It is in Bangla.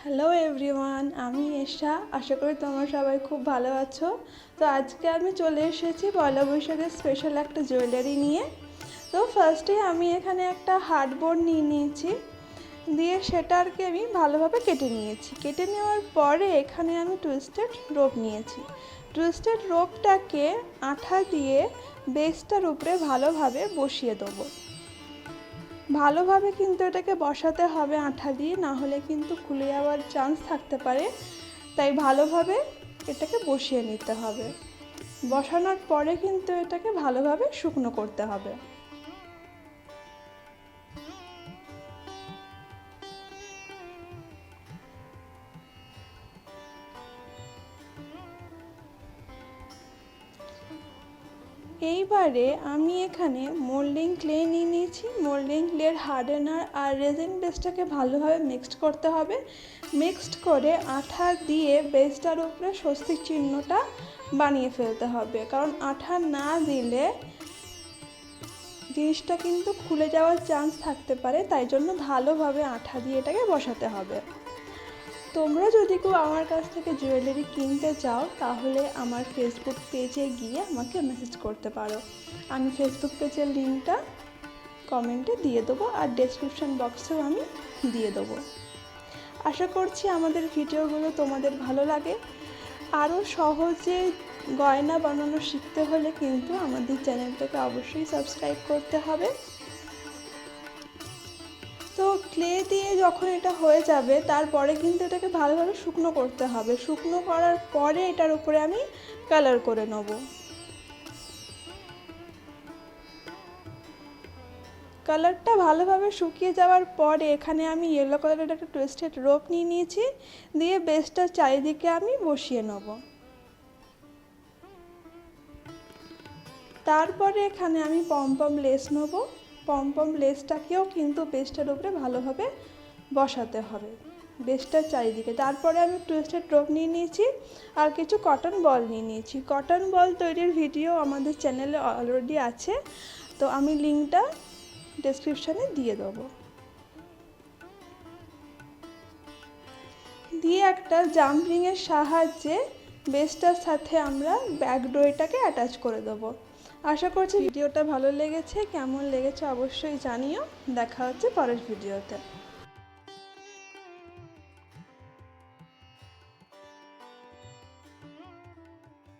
হ্যালো এভরিওয়ান, আমি এশা। আশা করি তোমরা সবাই খুব ভালো আছো। তো আজকে আমি চলে এসেছি পয়লা বৈশাখের স্পেশাল একটা জুয়েলারি নিয়ে। তো ফার্স্টে আমি এখানে একটা হার্ডবোর্ড নিয়ে নিয়েছি, দিয়ে সেটাকে আমি ভালোভাবে কেটে নিয়েছি। কেটে নেওয়ার পরে এখানে আমি টুইস্টেড রোপ নিয়েছি। টুইস্টেড রোপটাকে আঠা দিয়ে বেসটার উপরে ভালোভাবে বসিয়ে দেবো। ভালোভাবে কিন্তু এটাকে বসাতে হবে আঠা দিয়ে, না হলে কিন্তু খুলে যাওয়ার চান্স থাকতে পারে। তাই ভালোভাবে এটাকে বসিয়ে নিতে হবে। বসানোর পরে কিন্তু এটাকে ভালোভাবে শুকনো করতে হবে। এইবারে আমি এখানে মোল্ডিং ক্লে নিয়ে নিয়েছি। মোল্ডিং ক্লের হার্ডেনার আর রেজিন বেসটাকে ভালোভাবে মিক্সড করতে হবে। মিক্সড করে আঠা দিয়ে বেসটার উপরে স্বস্তিক চিহ্নটা বানিয়ে ফেলতে হবে, কারণ আঠা না দিলে জিনিসটা কিন্তু খুলে যাওয়ার চান্স থাকতে পারে। তাই জন্য ভালোভাবে আঠা দিয়ে এটাকে বসাতে হবে। তোমরা যদি কেউ আমার কাছ থেকে জুয়েলারি কিনতে চাও তাহলে আমার ফেসবুক পেজে গিয়ে আমাকে মেসেজ করতে পারো। আমি ফেসবুক পেজের লিঙ্কটা কমেন্টে দিয়ে দেবো, আর ডেসক্রিপশন বক্সেও আমি দিয়ে দেবো। আশা করছি আমাদের ভিডিওগুলো তোমাদের ভালো লাগে। আরও সহজে গয়না বানানো শিখতে হলে কিন্তু আমাদের চ্যানেলটাকে অবশ্যই সাবস্ক্রাইব করতে হবে। তো ক্লে দিয়ে যখন এটা হয়ে যাবে তারপরে কিন্তু এটাকে ভালোভাবে শুকনো করতে হবে। শুকনো করার পরে এটার উপরে আমি কালার করে নেব। কালারটা ভালোভাবে শুকিয়ে যাওয়ার পরে এখানে আমি ইয়েলো কালারের একটা টুইস্টেড রোপ নিয়ে নিয়েছি, দিয়ে বেসটার চারিদিকে আমি বসিয়ে নেব। তারপরে এখানে আমি পমপম লেস নেব। পমপম লেসটাকেও কিন্তু বেসটার উপরে ভালোভাবে বসাতে হবে, বেসটার চারিদিকে। তারপরে আমি টুইস্টেড রোপ নিয়ে নিয়েছি আর কিছু কটন বল নিয়ে নিয়েছি। কটন বল তৈরির ভিডিও আমাদের চ্যানেলে অলরেডি আছে, তো আমি লিঙ্কটা ডেসক্রিপশানে দিয়ে দেবো। দিয়ে একটা জাম্পরিংয়ের সাহায্যে বেসটার সাথে আমরা ব্যাক ডোরটাকে অ্যাটাচ করে দেবো। আশা করছি ভিডিওটা ভালো লেগেছে। কেমন লেগেছে অবশ্যই জানিও। দেখা হচ্ছে পরের ভিডিওতে।